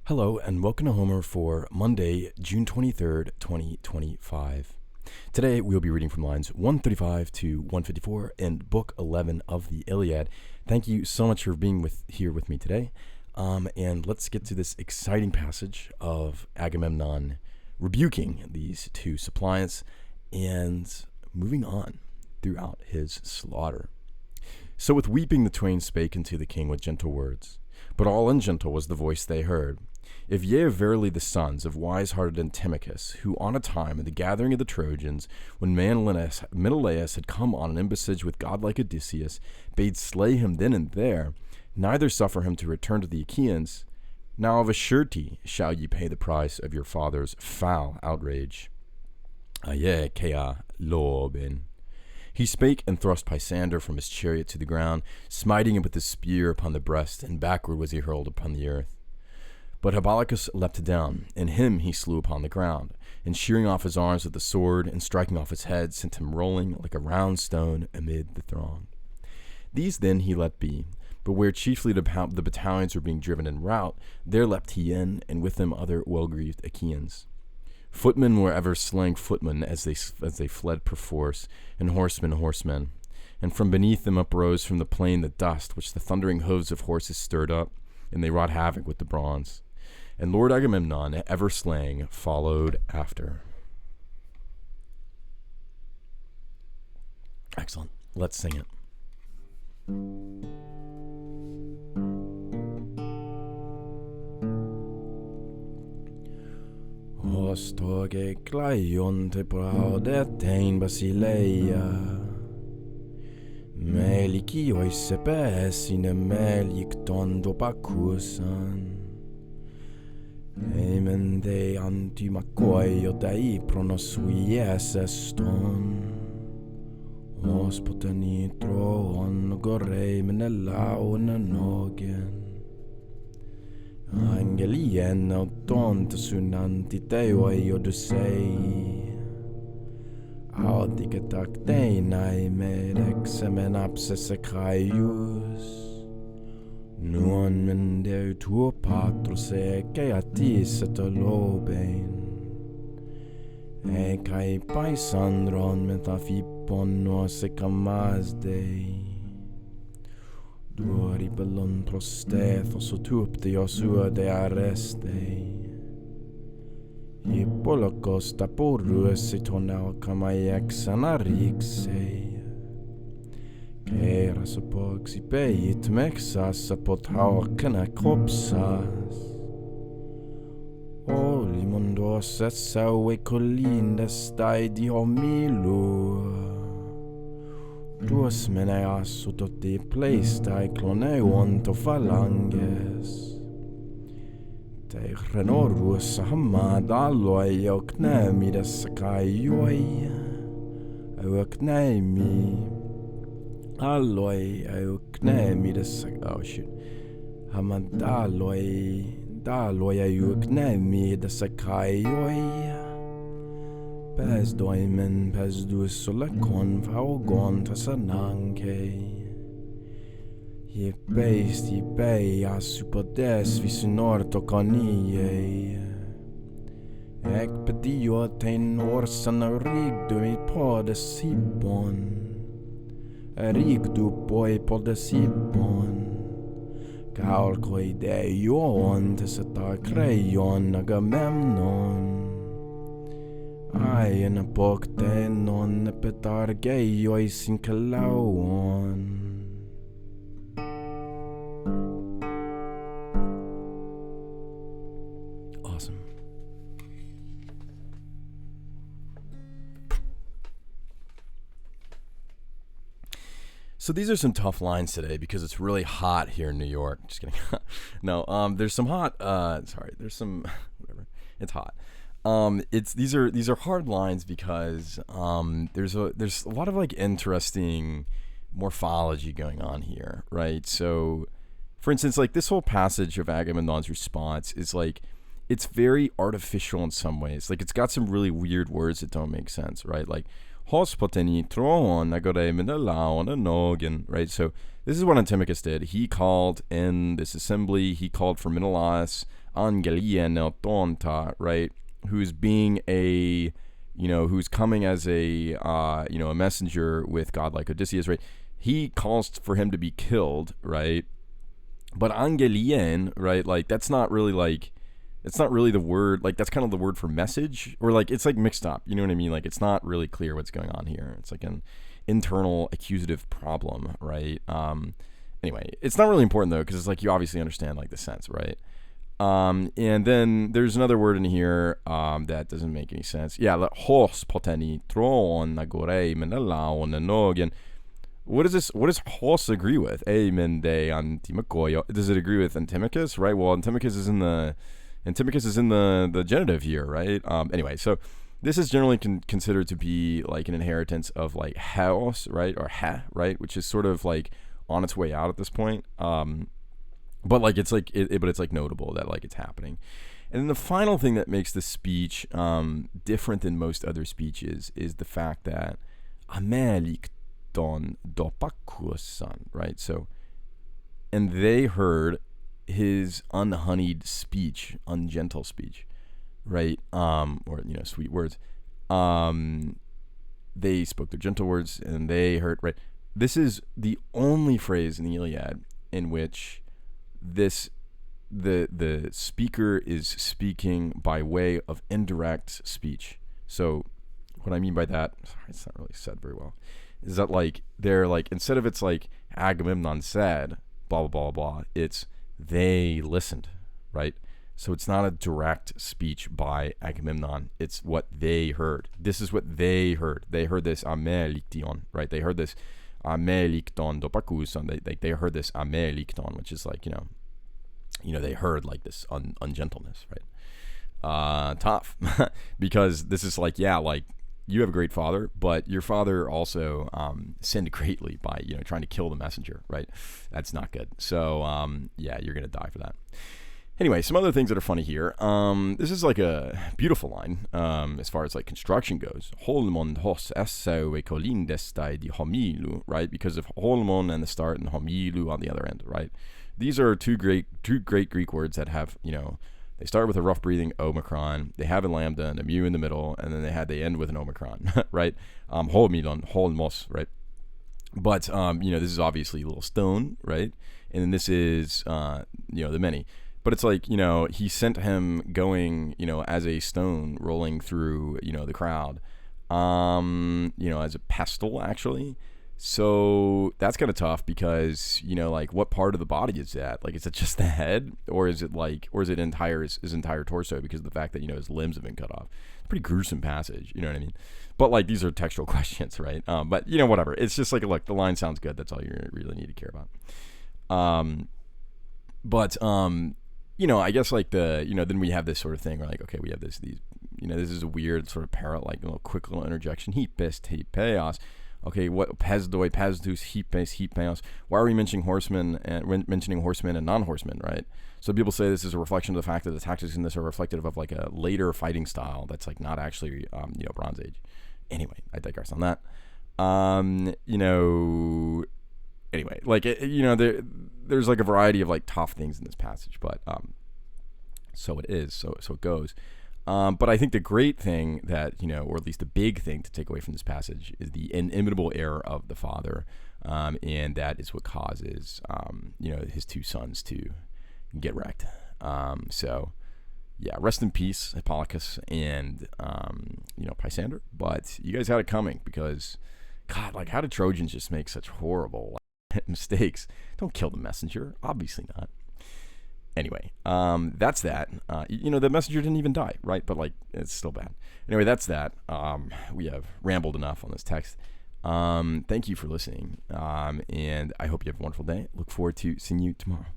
Hello and welcome to Homer for Monday, June 23rd, 2025. Today we'll be reading from lines 135 to 154 in Book 11 of the Iliad. Thank you so much for being here with me today. And let's get to this exciting passage of Agamemnon rebuking these two suppliants and moving on throughout his slaughter. So with weeping the twain spake unto the king with gentle words, but all ungentle was the voice they heard. If ye are verily the sons of wise-hearted Antimachus, who on a time in the gathering of the Trojans, when Menelaus had come on an embassage with godlike Odysseus, bade slay him then and there, neither suffer him to return to the Achaeans, now of a surety shall ye pay the price of your father's foul outrage. Aye, Kea Loben. He spake and thrust Pisander from his chariot to the ground, smiting him with his spear upon the breast, and backward was he hurled upon the earth. But Hippolochus leapt down, and him he slew upon the ground, and shearing off his arms with the sword, and striking off his head, sent him rolling like a round stone amid the throng. These then he let be, but where chiefly the battalions were being driven in rout, there leapt he in, and with them other well-grieved Achaeans. Footmen were ever slaying footmen as they fled perforce, and horsemen horsemen. And from beneath them uprose from the plain the dust which the thundering hoofs of horses stirred up, and they wrought havoc with the bronze. And Lord Agamemnon, ever slaying, followed after. Excellent. Let's sing it. Hostoge glaion te braudet ein basileia. Meliki oisepe sine melik tondo bakusan. Amen de antimakoio dei pronosuies eston. Hospotani troon gorei menelau nanogen. Angelien autonta sunanti teoi odusei. Audicatak deinai medex emenapses ecraius. Nuon mendeu tuo patros eke atis et lobein. Ecai paisandron metafipon nos ecamasdei. Duori bellon prostethos utuptios ua de arestei. Hippolokos tapurus itonau kamai exanarixei. Keras apoxipeit mexas apotaucana copsas. Oli mundos et sau ecolindes dai diomilua. Duos meneas utoti pleistai cloneuon to phalanges. Te renorus hamad alloi ocnemides sacaioi. Ocnemi. Alloi ocnemides Hamadaloi. Daloi ocnemides sacaioi. Pes doimen pes dus solacon vaugon tasananke. Ye beist ye bei asupodes visunorto coniei. Ec pedio ten orsan rigdu i podes hibon. Rigdu poi podes hibon. Calcoi deion tesata creion Agamemnon. Aien apoktenon petargeiois in kalauon. Awesome. So these are some tough lines today because it's really hot here in New York. Just kidding. No, there's some hot. There's some whatever. It's hot. These are hard lines because there's a lot of like interesting morphology going on here, right? So, for instance, like this whole passage of Agamemnon's response is like it's very artificial in some ways. Like it's got some really weird words that don't make sense, right? Like hospoteni tron nogen, right? So this is what Antimachus did. He called in this assembly, he called for Menelaus, Angelien Tonta, right? Who's being a, who's coming as a, a messenger with God like Odysseus, right? He calls for him to be killed, right? But Angelien, right? Like, that's not really the word, like, that's kind of the word for message, or like, it's like mixed up, you know what I mean? Like, it's not really clear what's going on here. It's like an internal accusative problem, right? Anyway, it's not really important though, because it's like, you obviously understand like the sense, right? And then there's another word in here that doesn't make any sense. Yeah, hos poteni tron agorei menelaon nogen. What does hos agree with? Mende antimakoyo. Does it agree with Antimachus? Right. Well, Antimachus is in the genitive here, right? Anyway, so this is generally considered to be like an inheritance of like haos, right, or ha, right, which is sort of like on its way out at this point. But like it's like but it's like notable that like it's happening. And then the final thing that makes this speech different than most other speeches is the fact that Amelikton dopakusan, right? So, and they heard his unhoneyed speech, ungentle speech, right? Or sweet words. They spoke their gentle words, and they heard, right? This is the only phrase in the Iliad in which the speaker is speaking by way of indirect speech. So what I mean by that, sorry, it's not really said very well, is that like they're like, instead of it's like Agamemnon said blah blah blah blah, it's they listened, right? So it's not a direct speech by Agamemnon, it's what they heard. This is what they heard. They heard this ameliktion, right? They heard this amelikton dopakusan. They heard this amelikton, which is like, they heard like this ungentleness, right? Tough. Because this is like, yeah, like, you have a great father, but your father also sinned greatly by, trying to kill the messenger, right? That's not good. So, yeah, you're going to die for that. Anyway, some other things that are funny here. This is like a beautiful line as far as like construction goes. Holmon hos esso e colindestai di homilu, right? Because of holmon and the start and homilu on the other end, right? These are two great Greek words that have, they start with a rough breathing omicron, they have a lambda and a mu in the middle, and then they end with an omicron, right? Holmilon, holmos, right? But this is obviously a little stone, right? And then this is the many. But it's like, he sent him going, as a stone rolling through, the crowd, as a pestle, actually. So that's kind of tough because, like, what part of the body is that? Like, is it just the head, or is it his entire torso, because of the fact that, his limbs have been cut off? It's a pretty gruesome passage, you know what I mean? But like, these are textual questions, right? But whatever. It's just like, look, the line sounds good. That's all you really need to care about. I guess like then we have this sort of thing where like, okay, we have this is a weird sort of like quick little interjection. Hipes hipeos. Okay, what pesdoi pesdus hipes hipeos? Why are we mentioning horsemen and non-horsemen, right? So people say this is a reflection of the fact that the tactics in this are reflective of like a later fighting style that's like not actually Bronze Age. Anyway, I digress on that. Anyway, like there's like a variety of like tough things in this passage, but so it is, so it goes. But I think the great thing that, or at least the big thing to take away from this passage is the inimitable error of the father, and that is what causes his two sons to get wrecked. So yeah, rest in peace, Hippolachus and Pisander. But you guys had it coming, because God, like, how did Trojans just make such horrible mistakes? Don't kill the messenger, obviously not. Anyway, that's that. The messenger didn't even die, right? But like, it's still bad. Anyway, that's that. We have rambled enough on this text. Thank you for listening, and I hope you have a wonderful day. Look forward to seeing you tomorrow.